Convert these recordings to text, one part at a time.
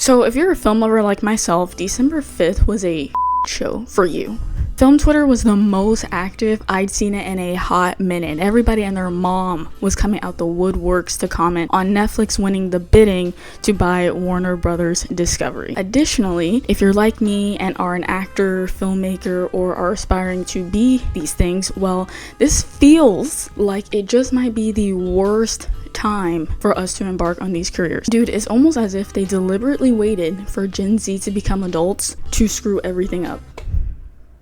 So if you're a film lover like myself, December 5th was a show for you. Film Twitter was the most active I'd seen it in a hot minute. Everybody and their mom was coming out the woodworks to comment on Netflix winning the bidding to buy Warner Brothers Discovery. Additionally, if you're like me and are an actor, filmmaker, or are aspiring to be these things, well, this feels like it just might be the worst time for us to embark on these careers. Dude, it's almost as if they deliberately waited for Gen Z to become adults to screw everything up.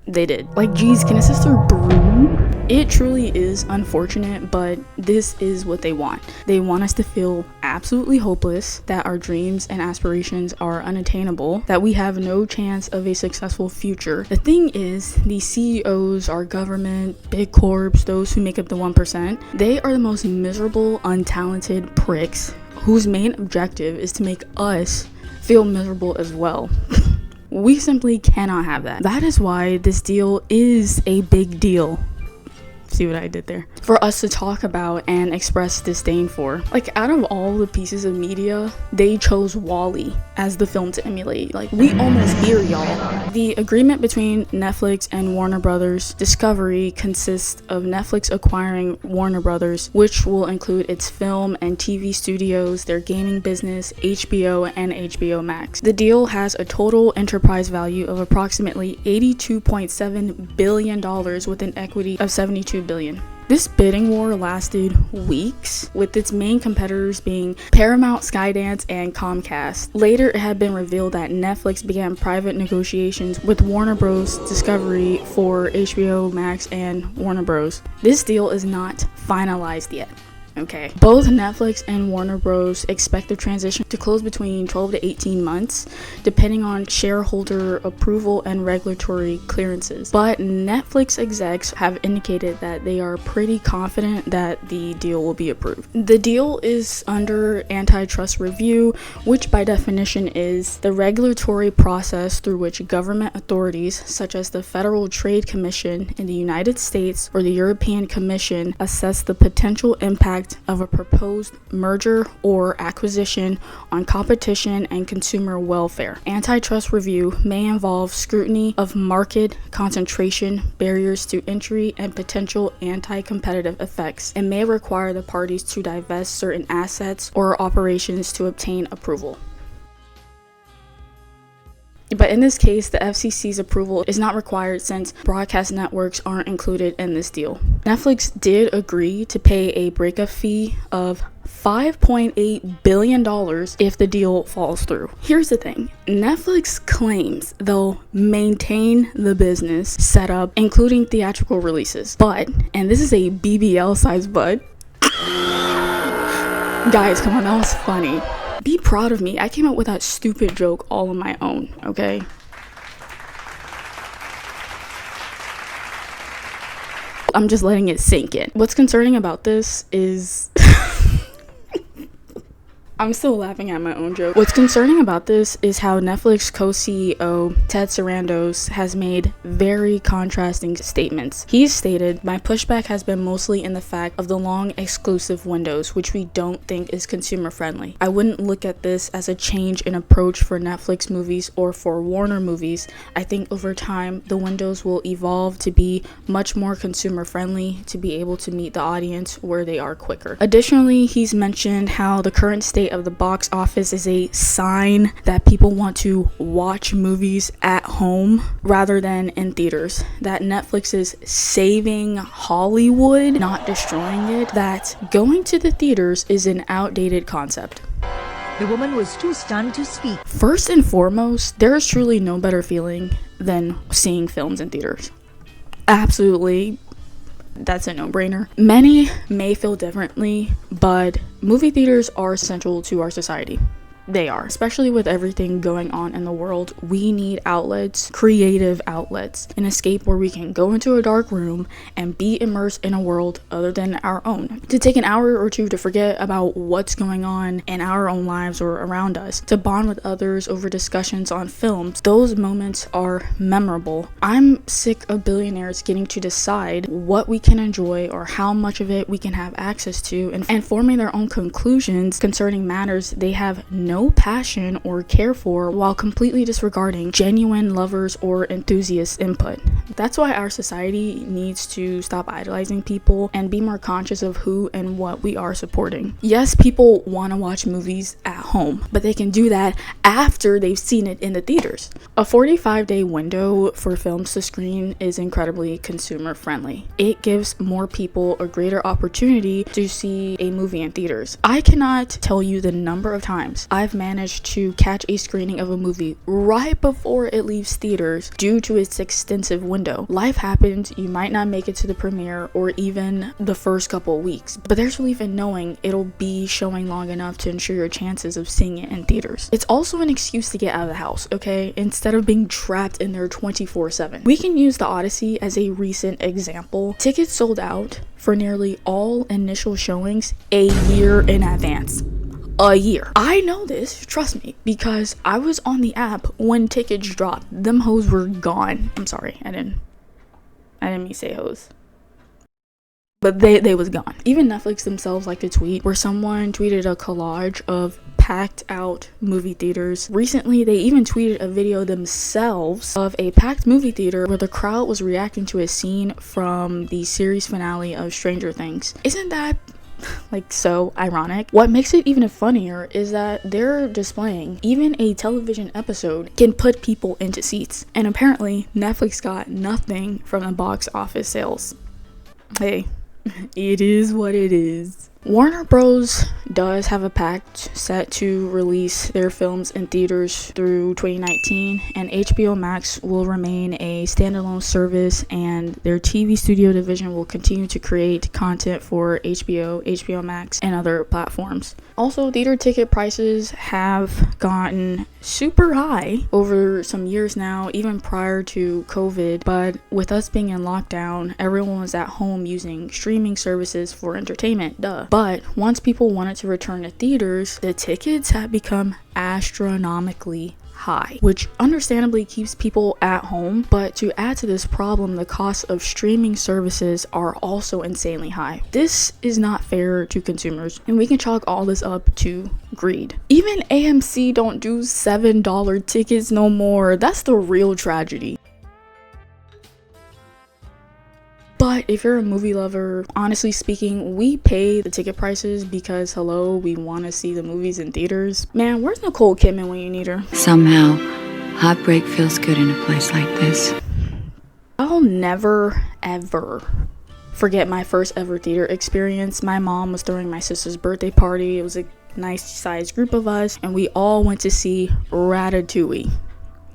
They did. Like, geez, can a sister breathe? It truly is unfortunate, but this is what they want. They want us to feel absolutely hopeless, that our dreams and aspirations are unattainable, that we have no chance of a successful future. The thing is, these CEOs, our government, big corps, those who make up the 1%, they are the most miserable, untalented pricks whose main objective is to make us feel miserable as well. We simply cannot have that. That is why this deal is a big deal. See what I did there? For us to talk about and express disdain for. Like, out of all the pieces of media, they chose WALL-E as the film to emulate. Like, we almost here, y'all. The agreement between Netflix and Warner Brothers Discovery consists of Netflix acquiring Warner Brothers, which will include its film and TV studios, their gaming business, HBO, and HBO Max. The deal has a total enterprise value of approximately $82.7 billion with an equity of $72 billion. This bidding war lasted weeks, with its main competitors being Paramount, Skydance, and Comcast. Later, it had been revealed that Netflix began private negotiations with Warner Bros. Discovery for HBO Max and Warner Bros. This deal is not finalized yet. Okay. Both Netflix and Warner Bros. Expect the transition to close between 12 to 18 months, depending on shareholder approval and regulatory clearances. But Netflix execs have indicated that they are pretty confident that the deal will be approved. The deal is under antitrust review, which by definition is the regulatory process through which government authorities, such as the Federal Trade Commission in the United States or the European Commission, assess the potential impact of a proposed merger or acquisition on competition and consumer welfare. Antitrust review may involve scrutiny of market concentration, barriers to entry, and potential anti-competitive effects, and may require the parties to divest certain assets or operations to obtain approval. But in this case, the FCC's approval is not required since broadcast networks aren't included in this deal. Netflix did agree to pay a breakup fee of $5.8 billion if the deal falls through. Here's the thing. Netflix claims they'll maintain the business setup, including theatrical releases. But, and this is a BBL size but, guys, come on, that was funny. Be proud of me. I came up with that stupid joke all on my own, okay? I'm just letting it sink in. What's concerning about this is I'm still laughing at my own joke. What's concerning about this is how Netflix co-CEO Ted Sarandos has made very contrasting statements. He's stated, "My pushback has been mostly in the fact of the long exclusive windows, which we don't think is consumer friendly. I wouldn't look at this as a change in approach for Netflix movies or for Warner movies. I think over time, the windows will evolve to be much more consumer friendly to be able to meet the audience where they are quicker." Additionally, he's mentioned how the current state of the box office is a sign that people want to watch movies at home rather than in theaters, that Netflix is saving Hollywood, not destroying it, that going to the theaters is an outdated concept. The woman was too stunned to speak. First and foremost, there is truly no better feeling than seeing films in theaters. Absolutely. That's a no-brainer. Many may feel differently, but movie theaters are essential to our society. They are, especially with everything going on in the world. We need outlets, creative outlets, an escape where we can go into a dark room and be immersed in a world other than our own. To take an hour or two to forget about what's going on in our own lives or around us, to bond with others over discussions on films. Those moments are memorable. I'm sick of billionaires getting to decide what we can enjoy or how much of it we can have access to and forming their own conclusions concerning matters they have no no passion or care for, while completely disregarding genuine lovers or enthusiasts' input. That's why our society needs to stop idolizing people and be more conscious of who and what we are supporting. Yes, people want to watch movies at home, but they can do that after they've seen it in the theaters. A 45-day window for films to screen is incredibly consumer friendly. It gives more people a greater opportunity to see a movie in theaters. I cannot tell you the number of times I've managed to catch a screening of a movie right before it leaves theaters due to its extensive window. Life happens, you might not make it to the premiere or even the first couple of weeks, but there's relief in knowing it'll be showing long enough to ensure your chances of seeing it in theaters. It's also an excuse to get out of the house, okay? Instead of being trapped in there 24/7. We can use the Odyssey as a recent example. Tickets sold out for nearly all initial showings a year in advance. A year. I know this, trust me, because I was on the app when tickets dropped. Them hoes were gone. I'm sorry, I didn't mean to say hoes. But they was gone. Even Netflix themselves like to tweet, where someone tweeted a collage of packed out movie theaters. Recently, they even tweeted a video themselves of a packed movie theater where the crowd was reacting to a scene from the series finale of Stranger Things. Isn't that like so ironic? What makes it even funnier is that they're displaying even a television episode can put people into seats, and apparently Netflix got nothing from the box office sales. Hey, it is what it is. Warner Bros. Does have a pact set to release their films in theaters through 2019, and HBO Max will remain a standalone service, and their TV studio division will continue to create content for HBO Max, and other platforms. Also, theater ticket prices have gotten super high over some years now, even prior to COVID, but with us being in lockdown, everyone was at home using streaming services for entertainment, duh. But once people wanted to return to theaters, the tickets have become astronomically high, which understandably keeps people at home. But to add to this problem, the cost of streaming services are also insanely high. This is not fair to consumers, and we can chalk all this up to greed. Even AMC don't do $7 tickets no more. That's the real tragedy. But if you're a movie lover, honestly speaking, we pay the ticket prices because, hello, we want to see the movies in theaters. Man, where's Nicole Kidman when you need her? Somehow, heartbreak feels good in a place like this. I'll never, ever forget my first ever theater experience. My mom was throwing my sister's birthday party. It was a nice sized group of us, and we all went to see Ratatouille.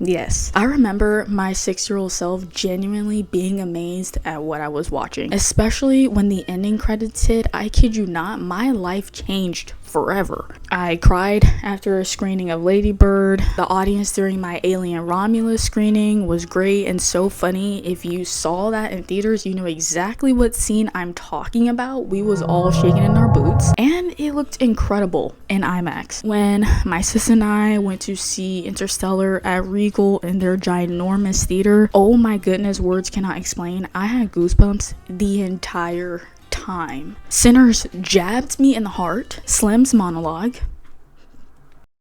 Yes, I remember my 6-year-old self genuinely being amazed at what I was watching, especially when the ending credits hit. I kid you not, my life changed forever. I cried after a screening of Lady Bird. The audience during my Alien Romulus screening was great and so funny. If you saw that in theaters, you know exactly what scene I'm talking about. We was all shaking in our boots, and it looked incredible in IMAX. When my sis and I went to see Interstellar at Regal in their ginormous theater, oh my goodness, words cannot explain. I had goosebumps the entire time. Sinners jabbed me in the heart. Slim's monologue.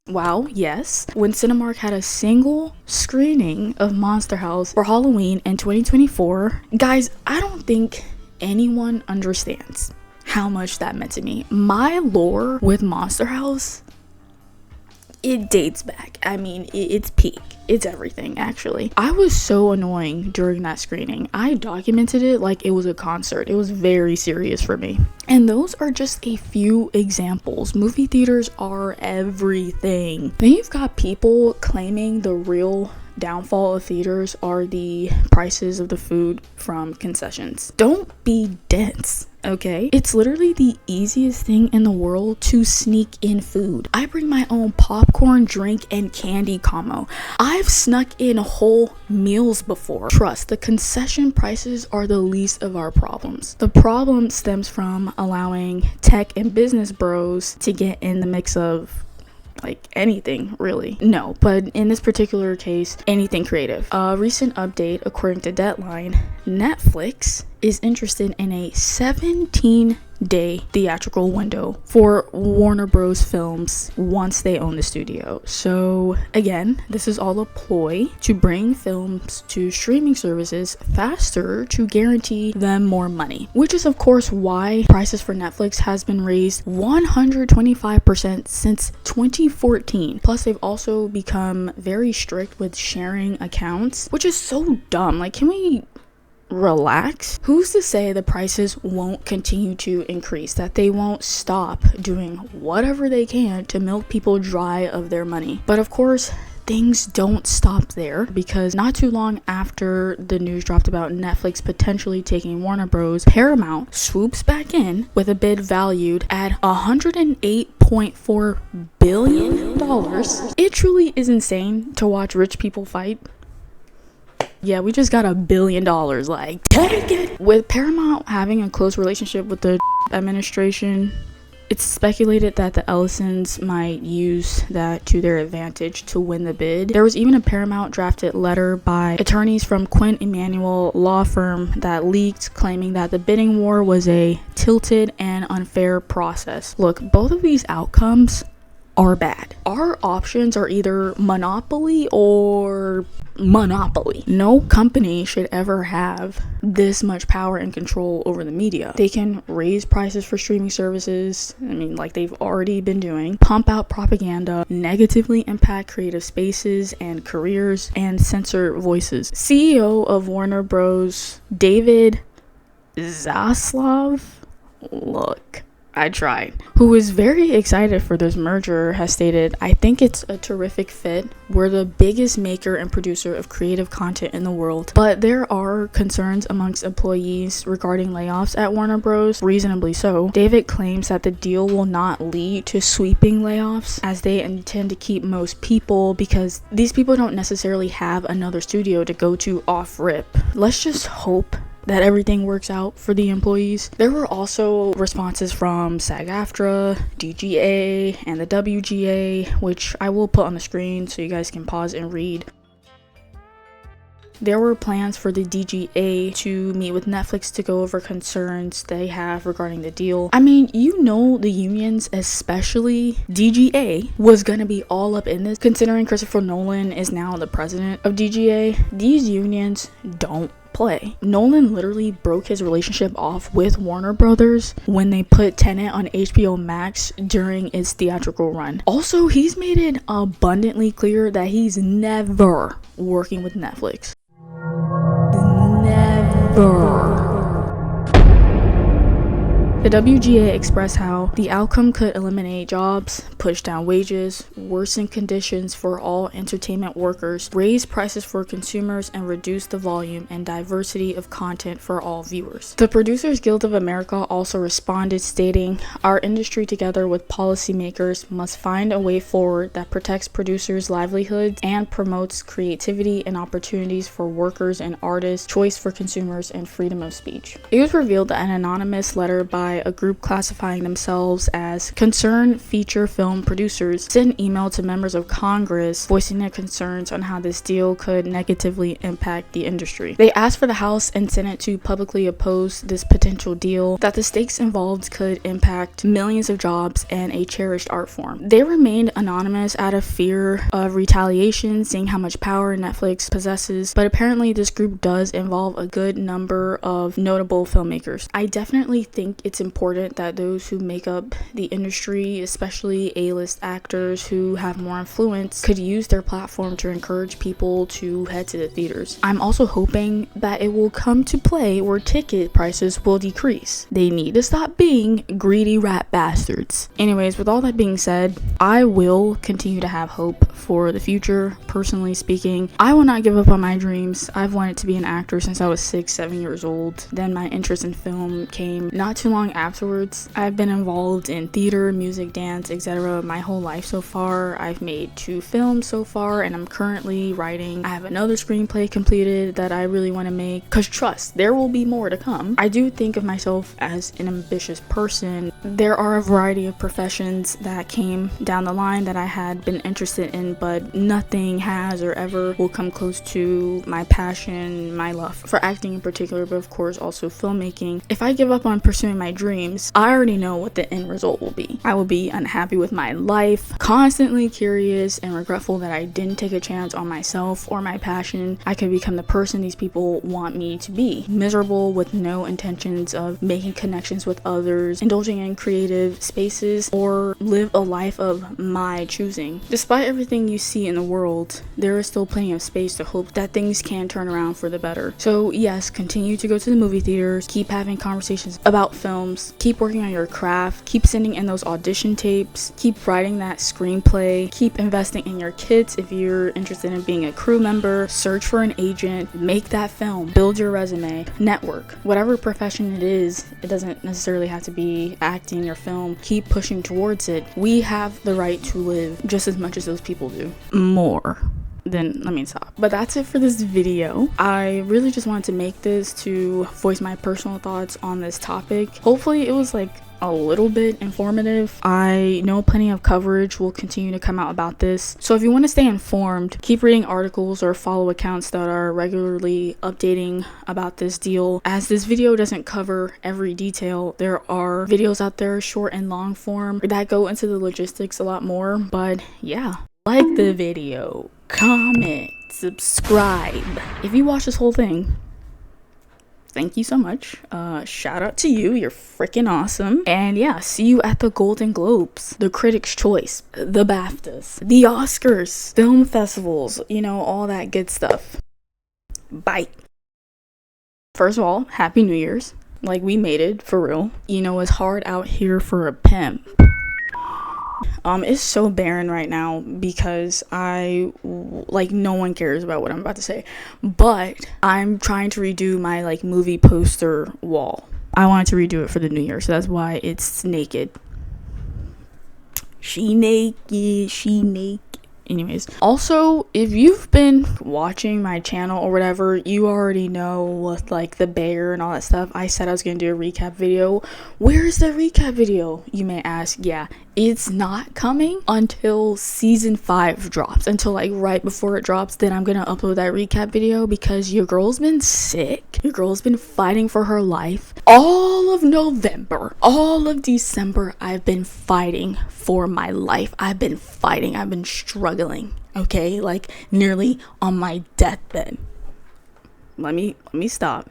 Wow, yes. When Cinemark had a single screening of Monster House for Halloween in 2024, guys, I don't think anyone understands how much that meant to me. My lore with Monster House, it dates back. I mean, it's peak. It's everything, actually. I was so annoying during that screening. I documented it like it was a concert. It was very serious for me. And those are just a few examples. Movie theaters are everything. Then you've got people claiming the real downfall of theaters are the prices of the food from concessions. Don't be dense, okay? It's literally the easiest thing in the world to sneak in food. I bring my own popcorn, drink, and candy combo. I've snuck in whole meals before. Trust, the concession prices are the least of our problems. The problem stems from allowing tech and business bros to get in the mix of like anything, really. No, but in this particular case, anything creative. A recent update, according to Deadline, Netflix is interested in a $17 day theatrical window for Warner Bros. Films once they own the studio. So again, this is all a ploy to bring films to streaming services faster to guarantee them more money, which is of course why prices for Netflix has been raised 125% since 2014. Plus, they've also become very strict with sharing accounts, which is so dumb. Like, can we relax? Who's to say the prices won't continue to increase, that they won't stop doing whatever they can to milk people dry of their money? But of course, things don't stop there, because not too long after the news dropped about Netflix potentially taking Warner Bros., Paramount swoops back in with a bid valued at $108.4 billion. It truly is insane to watch rich people fight. Yeah, we just got $1 billion, like, take it! With Paramount having a close relationship with the administration, it's speculated that the Ellisons might use that to their advantage to win the bid. There was even a Paramount drafted letter by attorneys from Quinn Emanuel law firm that leaked, claiming that the bidding war was a tilted and unfair process. Look, both of these outcomes are bad. Our options are either monopoly or monopoly. No company should ever have this much power and control over the media. They can raise prices for streaming services, I mean, like they've already been doing, pump out propaganda, negatively impact creative spaces and careers, and censor voices. CEO of Warner Bros., David Zaslav, look, I tried, who is very excited for this merger, has stated, "I think it's a terrific fit. We're the biggest maker and producer of creative content in the world, but there are concerns amongst employees regarding layoffs at Warner Bros. Reasonably so." David claims that the deal will not lead to sweeping layoffs, as they intend to keep most people because these people don't necessarily have another studio to go to off rip. Let's just hope that everything works out for the employees. There were also responses from SAG-AFTRA, DGA, and the WGA, which I will put on the screen so you guys can pause and read. There were plans for the DGA to meet with Netflix to go over concerns they have regarding the deal. I mean, you know, the unions, especially DGA, was gonna be all up in this, considering Christopher Nolan is now the president of DGA. These unions don't play. Nolan literally broke his relationship off with Warner Brothers when they put Tenet on HBO Max during its theatrical run. Also, he's made it abundantly clear that he's never working with Netflix. Never. The WGA expressed how the outcome could eliminate jobs, push down wages, worsen conditions for all entertainment workers, raise prices for consumers, and reduce the volume and diversity of content for all viewers. The Producers Guild of America also responded, stating, "Our industry, together with policymakers, must find a way forward that protects producers' livelihoods and promotes creativity and opportunities for workers and artists, choice for consumers, and freedom of speech." It was revealed that an anonymous letter by a group classifying themselves as concerned feature film producers sent an email to members of Congress voicing their concerns on how this deal could negatively impact the industry. They asked for the House and Senate to publicly oppose this potential deal, that the stakes involved could impact millions of jobs and a cherished art form. They remained anonymous out of fear of retaliation, seeing how much power Netflix possesses, but apparently this group does involve a good number of notable filmmakers. I definitely think it's important that those who make up the industry, especially A-list actors who have more influence, could use their platform to encourage people to head to the theaters. I'm also hoping that it will come to play where ticket prices will decrease. They need to stop being greedy rat bastards. Anyways, with all that being said, I will continue to have hope for the future. Personally speaking, I will not give up on my dreams. I've wanted to be an actor since I was 6-7 years old. Then my interest in film came not too long afterwards. I've been involved in theater, music, dance, etc. my whole life so far. I've made 2 films so far, and I'm currently writing. I have another screenplay completed that I really want to make, because trust, there will be more to come. I do think of myself as an ambitious person. There are a variety of professions that came down the line that I had been interested in passion, but nothing has or ever will come close to my passion, my love for acting in particular, but of course also filmmaking. If I give up on pursuing my dreams, I already know what the end result will be. I will be unhappy with my life, constantly curious and regretful that I didn't take a chance on myself or my passion. I could become the person these people want me to be, miserable with no intentions of making connections with others, indulging in creative spaces, or live a life of my choosing. Despite everything you see in the world, there is still plenty of space to hope that things can turn around for the better. So yes, continue to go to the movie theaters, keep having conversations about films, keep working on your craft, keep sending in those audition tapes, keep writing that screenplay, keep investing in your kids if you're interested in being a crew member, search for an agent, make that film, build your resume, network. Whatever profession it is, it doesn't necessarily have to be acting or film. Keep pushing towards it. We have the right to live just as much as those people do. More. Then let me stop. But that's it for this video. I really just wanted to make this to voice my personal thoughts on this topic. Hopefully it was like a little bit informative. I know plenty of coverage will continue to come out about this, so if you want to stay informed, keep reading articles or follow accounts that are regularly updating about this deal. As this video doesn't cover every detail, there are videos out there, short and long form, that go into the logistics a lot more. But yeah, like the video, comment, subscribe. If you watch this whole thing, thank you so much. Shout out to you. You're freaking awesome. And yeah, see you at the Golden Globes, the Critics' Choice, the BAFTAs, the Oscars, film festivals, you know, all that good stuff. Bye. First of all, Happy New Year's. Like, we made it, for real. You know, it's hard out here for a pimp. It's so barren right now because no one cares about what I'm about to say, but I'm trying to redo my like movie poster wall. I wanted to redo it for the new year, so that's why it's naked. She naked. Anyways, also, if you've been watching my channel or whatever, you already know with like the bear and all that stuff. I said I was gonna do a recap video. Where's the recap video, you may ask? Yeah, it's not coming until season 5 drops, until like right before it drops. Then I'm gonna upload that recap video because your girl's been sick. Your girl's been fighting for her life all of November, all of December. I've been fighting for my life. I've been fighting. I've been struggling. Okay, like nearly on my deathbed. Let me stop.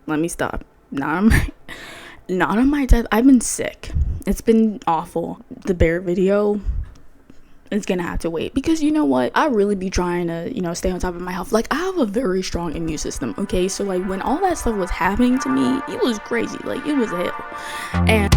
Not on my death. I've been sick. It's been awful. The bear video is gonna have to wait because you know what? I really be trying to, you know, stay on top of my health. Like, I have a very strong immune system. Okay, so like when all that stuff was happening to me, it was crazy. Like, it was hell. And